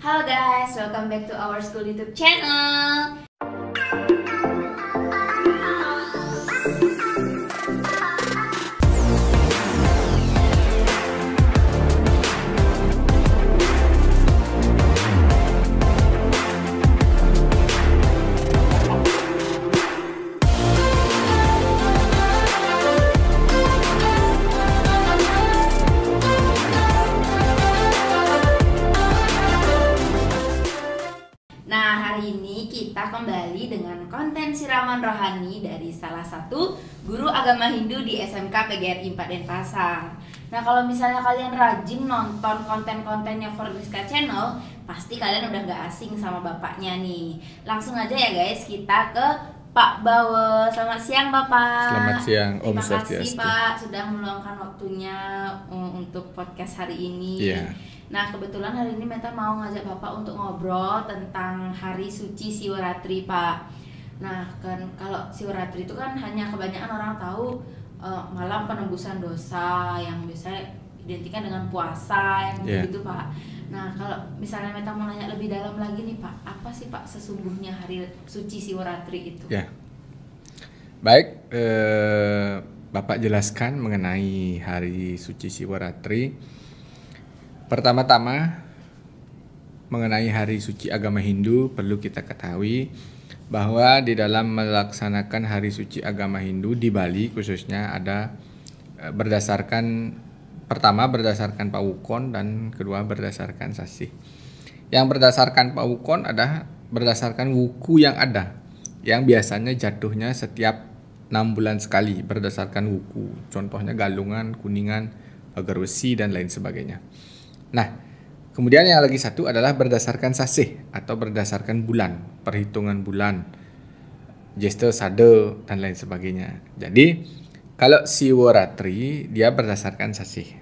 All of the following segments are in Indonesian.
Halo guys, welcome back to our school YouTube channel. Nah, hari ini kita kembali dengan konten siraman rohani dari salah satu guru agama Hindu di SMK PGRI 4 Denpasar. Nah, kalau misalnya kalian rajin nonton konten-kontennya Formiska Channel, pasti kalian udah gak asing sama bapaknya nih. Langsung aja ya guys, kita ke Pak Bawo. Selamat siang Bapak. Selamat siang Om Terima kasih Swastiastu. Pak sudah meluangkan waktunya untuk podcast hari ini. Iya. Nah, kebetulan hari ini Meta mau ngajak Bapak untuk ngobrol tentang Hari Suci Siwaratri, Pak. Nah, kan kalau Siwaratri itu kan hanya kebanyakan orang tahu malam penembusan dosa yang biasanya identikan dengan puasa yang begitu, Pak. Nah, kalau misalnya Meta mau nanya lebih dalam lagi nih, Pak, apa sih Pak sesungguhnya Hari Suci Siwaratri itu? Ya. Baik, Bapak jelaskan mengenai Hari Suci Siwaratri. Pertama-tama mengenai Hari Suci agama Hindu perlu kita ketahui bahwa di dalam melaksanakan Hari Suci agama Hindu di Bali khususnya ada pertama berdasarkan Pawukon dan kedua berdasarkan Sasih. Yang berdasarkan Pawukon adalah berdasarkan wuku yang ada, yang biasanya jatuhnya setiap 6 bulan sekali berdasarkan wuku. Contohnya Galungan, Kuningan, Pagar Besi dan lain sebagainya. Nah, kemudian yang lagi satu adalah berdasarkan Sasih atau berdasarkan bulan, perhitungan bulan, Jesta, Sada dan lain sebagainya. Jadi kalau Siwaratri dia berdasarkan Sasih.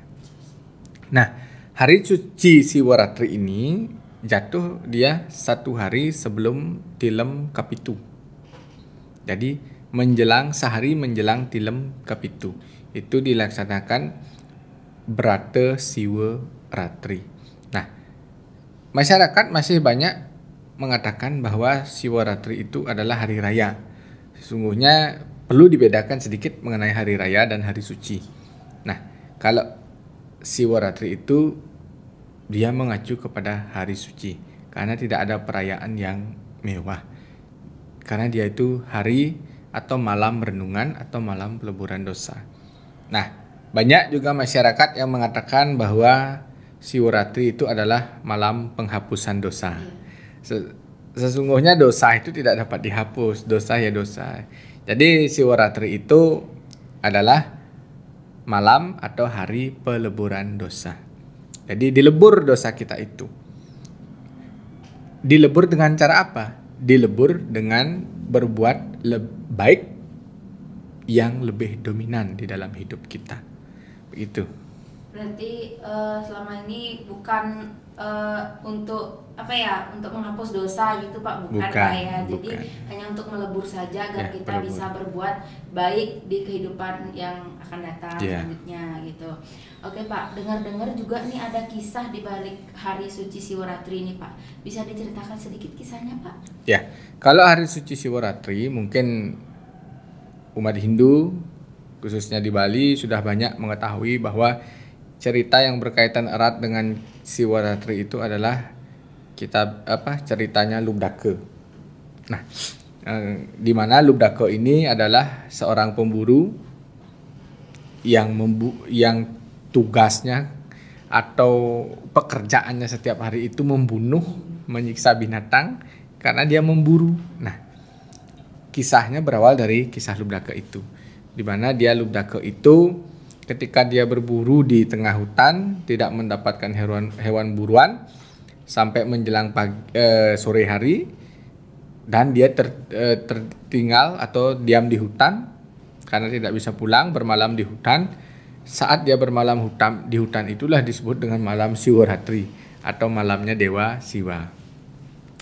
Nah, Hari Suci Siwaratri ini jatuh dia 1 hari sebelum Tilem Kapitu. Jadi sehari menjelang Tilem Kapitu itu dilaksanakan Brata Siwaratri. Nah, masyarakat masih banyak mengatakan bahwa Siwaratri itu adalah hari raya. Sesungguhnya perlu dibedakan sedikit mengenai hari raya dan hari suci. Nah, kalau Siwaratri itu dia mengacu kepada hari suci karena tidak ada perayaan yang mewah. Karena dia itu hari atau malam renungan atau malam peleburan dosa. Nah, banyak juga masyarakat yang mengatakan bahwa Siwaratri itu adalah malam penghapusan dosa. Sesungguhnya dosa itu tidak dapat dihapus, dosa ya dosa. Jadi Siwaratri itu adalah malam atau hari peleburan dosa. Jadi dilebur dosa kita itu. Dilebur dengan cara apa? Dilebur dengan berbuat baik yang lebih dominan di dalam hidup kita. Begitu. Berarti selama ini bukan untuk menghapus dosa gitu Pak, bukan Pak ya. Jadi hanya untuk melebur saja agar kita bisa berbuat baik di kehidupan yang akan datang selanjutnya gitu. Oke Pak, dengar-dengar juga nih ada kisah di balik Hari Suci Siwaratri ini Pak. Bisa diceritakan sedikit kisahnya Pak? Ya, kalau Hari Suci Siwaratri mungkin umat Hindu khususnya di Bali sudah banyak mengetahui bahwa cerita yang berkaitan erat dengan Siwaratri itu adalah ceritanya Lubdaka. Nah, di mana Lubdaka ini adalah seorang pemburu yang tugasnya atau pekerjaannya setiap hari itu membunuh, menyiksa binatang karena dia memburu. Nah, kisahnya berawal dari kisah Lubdaka itu, di mana Lubdaka itu ketika dia berburu di tengah hutan tidak mendapatkan hewan buruan sampai menjelang sore hari dan dia tertinggal atau diam di hutan karena tidak bisa pulang, bermalam di hutan. Saat dia bermalam di hutan itulah disebut dengan malam Siwaratri atau malamnya Dewa Siwa.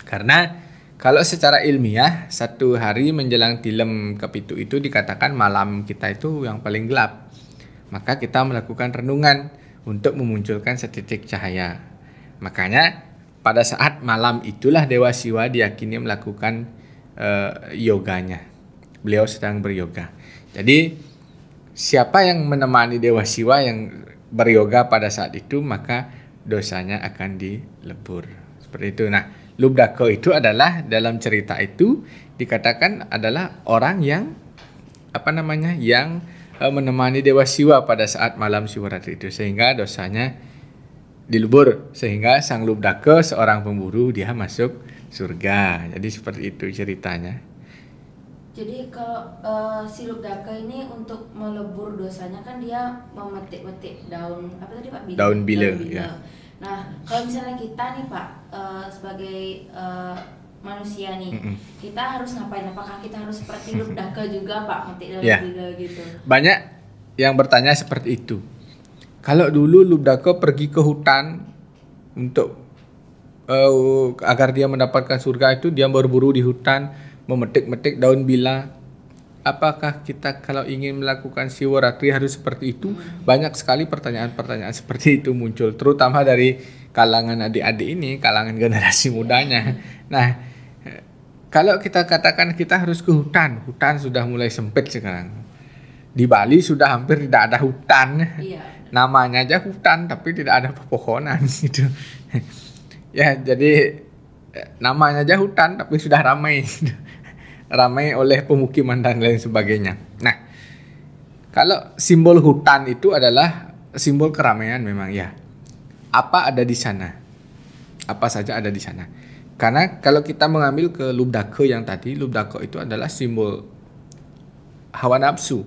Karena kalau secara ilmiah 1 hari menjelang Tilem Kapitu itu dikatakan malam kita itu yang paling gelap. Maka kita melakukan renungan untuk memunculkan setitik cahaya. Makanya pada saat malam itulah Dewa Siwa diyakini melakukan yoganya. Beliau sedang beryoga. Jadi siapa yang menemani Dewa Siwa yang beryoga pada saat itu, maka dosanya akan dilebur. Seperti itu. Nah, Lubdaka itu adalah dalam cerita itu dikatakan adalah orang yang yang menemani Dewa Siwa pada saat malam Siwaratri itu, sehingga dosanya dilebur, sehingga sang Lubdaka seorang pemburu dia masuk surga. Jadi seperti itu ceritanya. Jadi kalau si Lubdaka ini untuk melebur dosanya kan dia memetik-metik daun apa tadi Pak? Daun bila. Ya. Nah, kalau misalnya kita nih Pak sebagai manusia nih, kita harus ngapain? Apakah kita harus seperti Lubdaka juga Pak, metik daun bila gitu? Banyak yang bertanya seperti itu. Kalau dulu Lubdaka pergi ke hutan untuk agar dia mendapatkan surga itu, dia berburu di hutan, memetik-metik daun bila. Apakah kita kalau ingin melakukan Siwaratri harus seperti itu? Banyak sekali pertanyaan-pertanyaan seperti itu muncul, terutama dari kalangan adik-adik ini, kalangan generasi mudanya. Nah, kalau kita katakan kita harus ke hutan, hutan sudah mulai sempit sekarang. Di Bali sudah hampir tidak ada hutan. Namanya aja hutan, tapi tidak ada pepohonan gitu. Ya, jadi namanya aja hutan, tapi sudah ramai. Ramai oleh pemukiman dan lain sebagainya. Nah, kalau simbol hutan itu adalah simbol keramaian memang ya. Apa ada di sana? Apa saja ada di sana. Karena kalau kita mengambil ke Lubdaka yang tadi, Lubdaka itu adalah simbol hawa nafsu,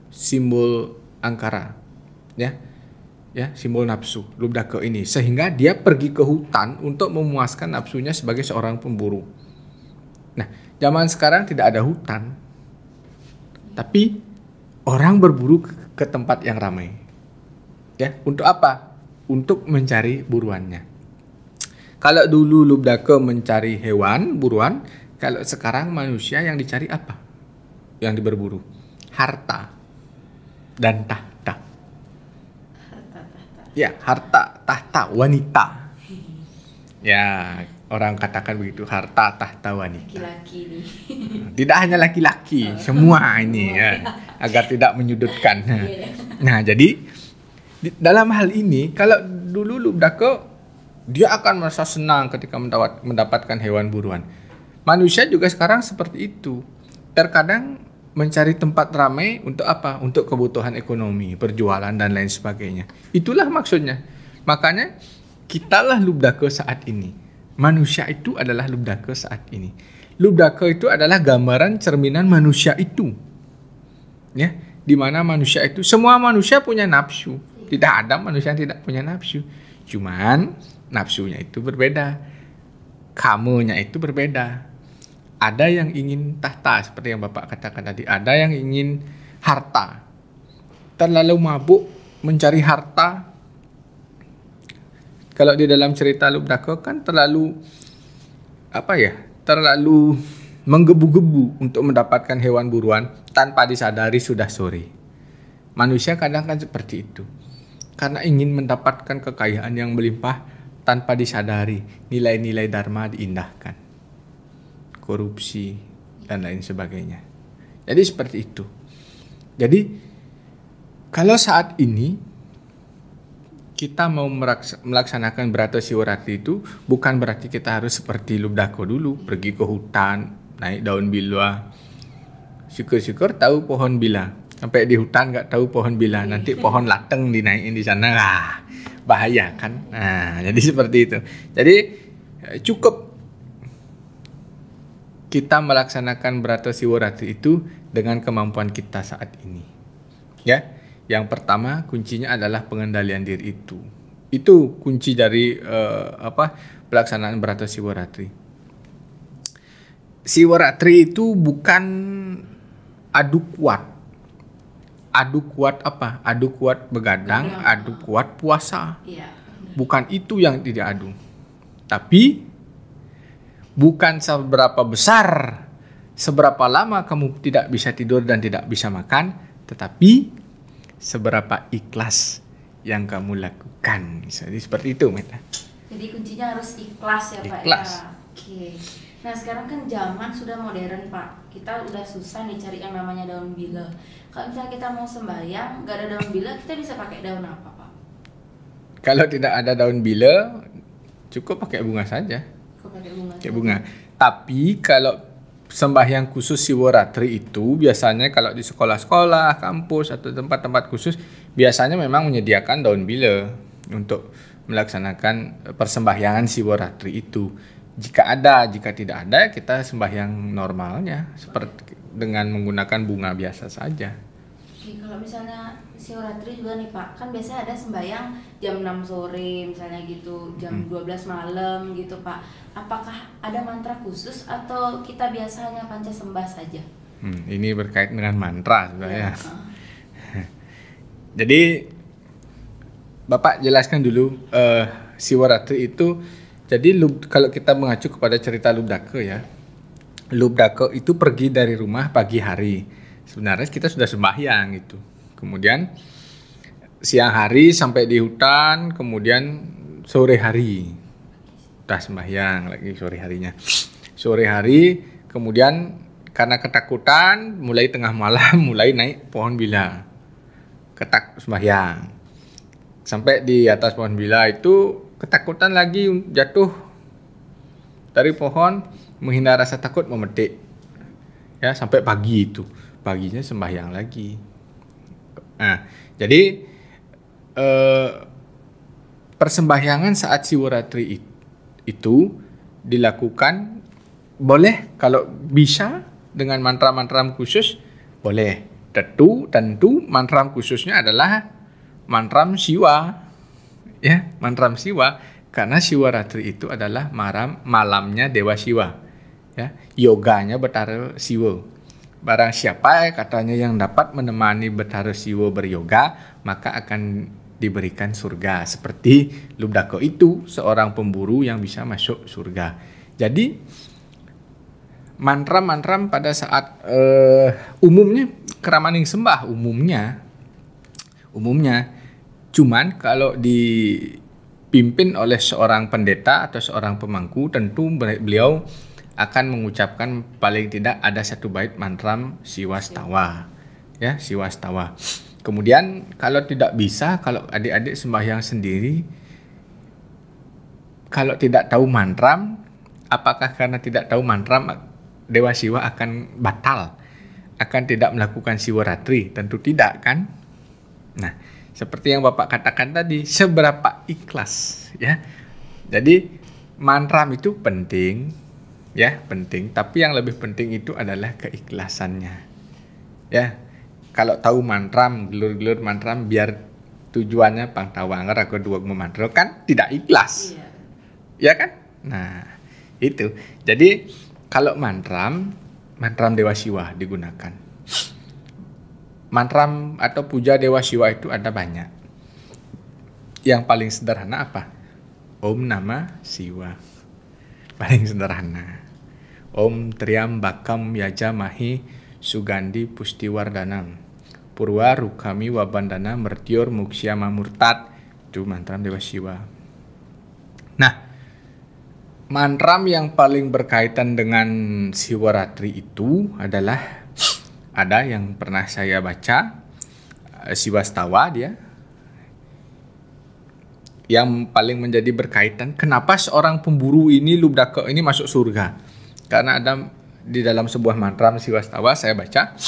simbol angkara, ya, simbol nafsu Lubdaka ini, sehingga dia pergi ke hutan untuk memuaskan nafsunya sebagai seorang pemburu. Nah, zaman sekarang tidak ada hutan, tapi orang berburu ke tempat yang ramai. Ya, untuk apa? Untuk mencari buruannya. Kalau dulu Lubdaka mencari hewan buruan, kalau sekarang manusia yang dicari apa? Yang berburu harta dan tahta. Ya, harta, tahta, wanita. Ya, orang katakan begitu, harta, tahta, wanita. Laki-laki nih. Tidak hanya laki-laki, semua ini ya, agar tidak menyudutkan. Nah, jadi dalam hal ini, kalau dulu Lubdaka dia akan merasa senang ketika mendapatkan hewan buruan. Manusia juga sekarang seperti itu. Terkadang mencari tempat ramai untuk apa? Untuk kebutuhan ekonomi, berjualan dan lain sebagainya. Itulah maksudnya. Makanya kitalah Lubdaka saat ini. Manusia itu adalah Lubdaka saat ini. Lubdaka itu adalah gambaran cerminan manusia itu. Ya, di mana manusia itu, semua manusia punya nafsu. Tidak ada manusia yang tidak punya nafsu. Cuman nafsunya itu berbeda. Kamunya itu berbeda. Ada yang ingin tahta seperti yang Bapak katakan tadi. Ada yang ingin harta. Terlalu mabuk mencari harta. Kalau di dalam cerita Lubdaka kan terlalu terlalu menggebu-gebu untuk mendapatkan hewan buruan tanpa disadari sudah sore. Manusia kadang kan seperti itu. Karena ingin mendapatkan kekayaan yang melimpah tanpa disadari nilai-nilai dharma diindahkan. Korupsi dan lain sebagainya. Jadi seperti itu. Jadi kalau saat ini kita mau melaksanakan Brata Siwaratri itu bukan berarti kita harus seperti Lubdaka dulu, pergi ke hutan, naik daun bila. Syukur-syukur tahu pohon bila. Sampai di hutan nggak tahu pohon bila, nanti pohon lateng dinaikin di sana, bahaya kan. Nah, jadi seperti itu. Jadi cukup kita melaksanakan Brata Siwaratri itu dengan kemampuan kita saat ini. Ya. Yang pertama kuncinya adalah pengendalian diri itu. Itu kunci dari pelaksanaan Brata Siwaratri. Siwaratri itu bukan adu kuat. Adu kuat apa? Adu kuat begadang, adu kuat puasa. Bukan itu yang tidak adu. Tapi bukan seberapa besar, seberapa lama kamu tidak bisa tidur dan tidak bisa makan, tetapi seberapa ikhlas yang kamu lakukan. Jadi seperti itu, Meta. Jadi kuncinya harus ikhlas ya Pak Ikhlas. ya. Oke. Nah sekarang kan zaman sudah modern Pak. Kita udah susah nih cari yang namanya daun bile. Kalau misalnya kita mau sembahyang nggak ada daun bile, kita bisa pakai daun apa Pak? Kalau tidak ada daun bile, cukup pakai bunga saja. Kok pakai bunga? Pakai bunga. Tapi kalau sembahyang khusus Siworatri itu biasanya kalau di sekolah-sekolah, kampus atau tempat-tempat khusus biasanya memang menyediakan daun bile untuk melaksanakan persembahyangan Siworatri itu. Jika ada, jika tidak ada kita sembahyang normalnya seperti dengan menggunakan bunga biasa saja. Oke, kalau misalnya Siworatri juga nih Pak, kan biasanya ada sembahyang jam 6 sore misalnya gitu, jam 12 malam gitu Pak. Apakah ada mantra khusus atau kita biasanya panca sembah saja? Ini berkait dengan mantra sebenarnya. Ya. Jadi Bapak jelaskan dulu Siworatri itu. Jadi kalau kita mengacu kepada cerita Lubdake ya, Lubdake itu pergi dari rumah pagi hari. Sebenarnya kita sudah sembahyang gitu. Kemudian siang hari sampai di hutan, kemudian sore hari udah sembahyang lagi sore harinya. Sore hari kemudian karena ketakutan mulai tengah malam mulai naik pohon bila. Sembahyang. Sampai di atas pohon bila itu ketakutan lagi jatuh dari pohon, menghindar rasa takut memetik. Ya, sampai pagi itu. Paginya sembahyang lagi. Nah, jadi persembahyangan saat Siworatri itu dilakukan boleh kalau bisa dengan mantra-mantra khusus boleh. Tentu mantra khususnya adalah mantra Siwa. Ya, mantra Siwa karena Siworatri itu adalah malamnya Dewa Siwa. Ya, yoganya Betara Siwa. Barang siapa katanya yang dapat menemani Betara Siwa beryoga, maka akan diberikan surga. Seperti Lubdake itu seorang pemburu yang bisa masuk surga. Jadi mantra-mantra pada saat umumnya keramaning sembah umumnya cuman kalau dipimpin oleh seorang pendeta atau seorang pemangku, tentu beliau akan mengucapkan paling tidak ada satu bait mantra Siwastawa. Ya, Siwastawa. Kemudian kalau tidak bisa, kalau adik-adik sembahyang sendiri, kalau tidak tahu mantra, apakah karena tidak tahu mantra Dewa Siwa akan batal? Akan tidak melakukan Siworatri? Tentu tidak kan? Nah, seperti yang Bapak katakan tadi, seberapa ikhlas ya. Jadi mantra itu penting ya, penting, tapi yang lebih penting itu adalah keikhlasannya. Ya. Kalau tahu mantra, gelur-gelur mantra biar tujuannya pangtawangar aku dua memantra kan tidak ikhlas. Iya. Ya kan? Nah, itu. Jadi kalau mantra Dewa Siwa digunakan. Mantra atau puja Dewa Siwa itu ada banyak. Yang paling sederhana apa? Om Nama Siwa. Paling sederhana. Om Triambakam Yajamahi Sugandi Pustiwardanam Purwa Rukami Wabandana Mertior Muksyama Murtad. Itu mantra Dewa Siwa. Nah, mantra yang paling berkaitan dengan Siworatri itu adalah ada yang pernah saya baca, Siwastawa dia, yang paling menjadi berkaitan kenapa seorang pemburu ini Lubdake ini masuk surga. Karena ada di dalam sebuah mantra Siwastawa saya baca,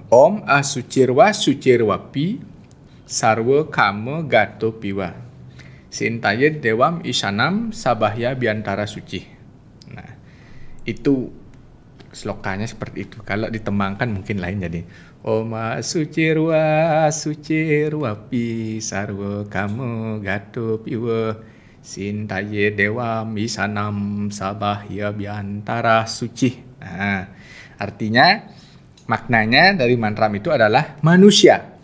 Om Asucirwa Sucirwapi Sarwa Kama Gato Piwa Sintaya Dewam Isanam Sabahya Biantara Suci. Nah, itu slokanya seperti itu. Kalau ditembangkan mungkin lain jadi Om Asucirwa Sucirwapi Sarwa Kama Gato Piwa Sintaya Dewam Isanam Sabahya Biantara Suci. Nah, artinya maknanya dari mantra itu adalah manusia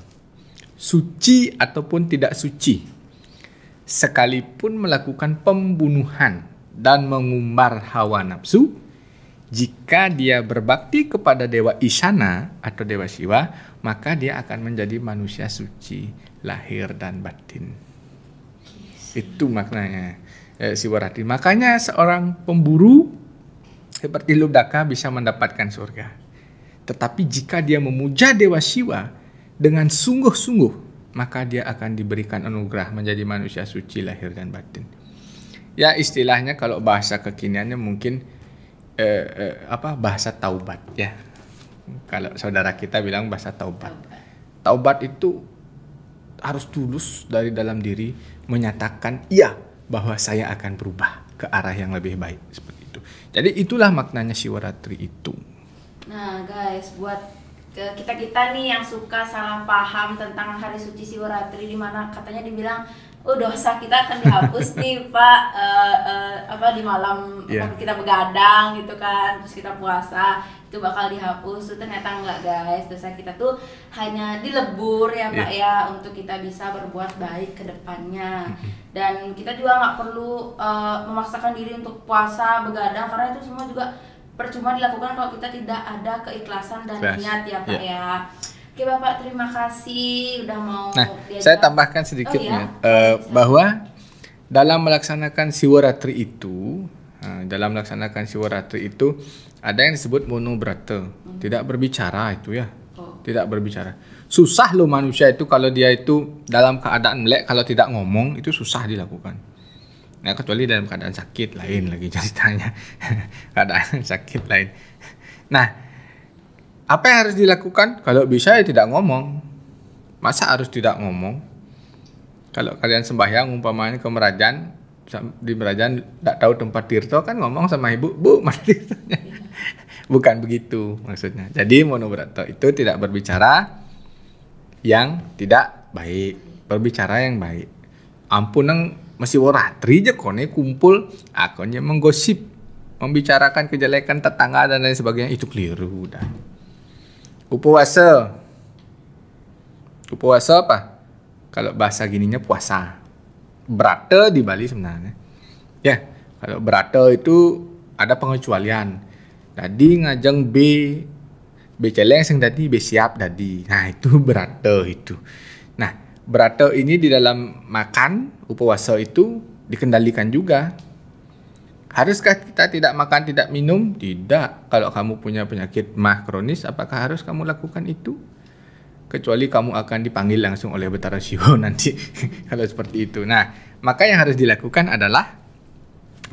suci ataupun tidak suci, sekalipun melakukan pembunuhan dan mengumbar hawa nafsu, jika dia berbakti kepada Dewa Isana atau Dewa Siwa, maka dia akan menjadi manusia suci lahir dan batin. Itu maknanya Siwaratri. Makanya seorang pemburu seperti Lodaka bisa mendapatkan surga. Tetapi jika dia memuja Dewa Siwa dengan sungguh-sungguh, maka dia akan diberikan anugerah menjadi manusia suci lahir dan batin. Ya istilahnya kalau bahasa kekiniannya mungkin bahasa taubat ya. Kalau saudara kita bilang bahasa taubat. Taubat itu harus tulus dari dalam diri menyatakan iya bahwa saya akan berubah ke arah yang lebih baik seperti itu. Jadi itulah maknanya Siwaratri itu. Nah guys, buat kita nih yang suka salah paham tentang hari suci Siwaratri, di mana katanya dibilang dosa kita akan dihapus nih Pak, di malam kita begadang gitu kan, terus kita puasa itu bakal dihapus. Ternyata enggak guys, dosa kita tuh hanya dilebur ya Pak ya, untuk kita bisa berbuat baik ke depannya. Dan kita juga nggak perlu memaksakan diri untuk puasa begadang, karena itu semua juga percuma dilakukan kalau kita tidak ada keikhlasan dan niat ya Pak ya. Oke Bapak, terima kasih udah mau diajak. Saya tambahkan sedikit bahwa dalam melaksanakan Siwaratri itu, ada yang disebut monobrata, tidak berbicara itu ya. Tidak berbicara. Susah loh manusia itu kalau dia itu dalam keadaan melek, kalau tidak ngomong itu susah dilakukan. Nah, kecuali dalam keadaan sakit lain lagi ceritanya. Keadaan sakit lain. Nah, apa yang harus dilakukan? Kalau bisa ya tidak ngomong. Masa harus tidak ngomong? Kalau kalian sembahyang umpamanya ke Merajan, di Merajan tidak tahu tempat tirto, kan ngomong sama ibu, Bu, mana tirtonya? Bukan begitu maksudnya. Jadi monobrata itu tidak berbicara yang tidak baik, berbicara yang baik. Ampun nang Siwaratri aja kone kumpul, akonnya menggosip, membicarakan kejelekan tetangga dan lain sebagainya, itu keliru dah. Upawasa apa? Kalau bahasa gininya puasa. Brata di Bali sebenarnya. Ya, kalau brata itu ada pengecualian. Tadi ngajeng B celeng sing tadi B siap tadi. Nah, itu brata itu. Nah, brata ini di dalam makan upawasa itu dikendalikan juga. Haruskah kita tidak makan, tidak minum? Tidak. Kalau kamu punya penyakit mah kronis, apakah harus kamu lakukan itu? Kecuali kamu akan dipanggil langsung oleh Betara Siwo nanti kalau seperti itu. Nah, maka yang harus dilakukan adalah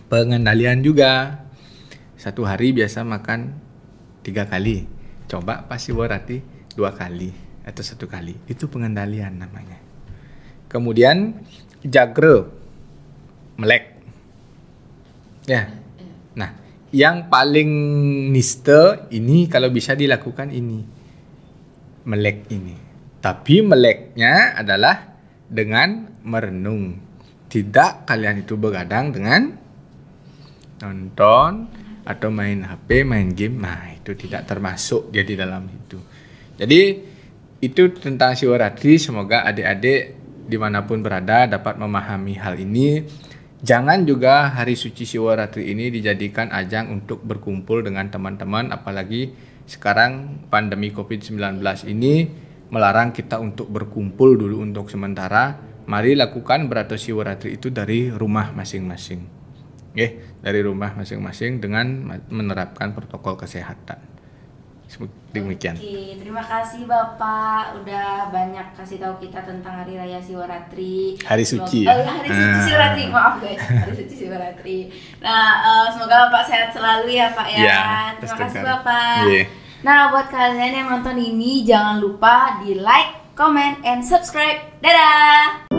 pengendalian juga. Satu hari biasa makan 3 kali. Coba pas Siwaratri 2 kali atau 1 kali. Itu pengendalian namanya. Kemudian jagra melek. Ya. Nah, yang paling nista ini kalau bisa dilakukan ini. Melek ini. Tapi meleknya adalah dengan merenung. Tidak kalian itu begadang dengan nonton atau main HP, main game. Nah, itu tidak termasuk dia di dalam itu. Jadi itu tentang Siwaratri. Semoga adik-adik dimanapun berada dapat memahami hal ini. Jangan juga hari suci Siwaratri ini dijadikan ajang untuk berkumpul dengan teman-teman, apalagi sekarang pandemi COVID-19 ini melarang kita untuk berkumpul dulu untuk sementara. Mari lakukan brata Siwaratri itu dari rumah masing-masing. Dari rumah masing-masing dengan menerapkan protokol kesehatan. Demikian. Oke, terima kasih Bapak udah banyak kasih tahu kita tentang Hari Raya Siwaratri. Hari suci. Hari suci Siwaratri. Maaf guys, Hari suci Siwaratri. Nah, semoga Bapak sehat selalu ya Pak ya. Terima kasih Bapak. Nah, buat kalian yang nonton ini jangan lupa di like, comment, and subscribe. Dadah.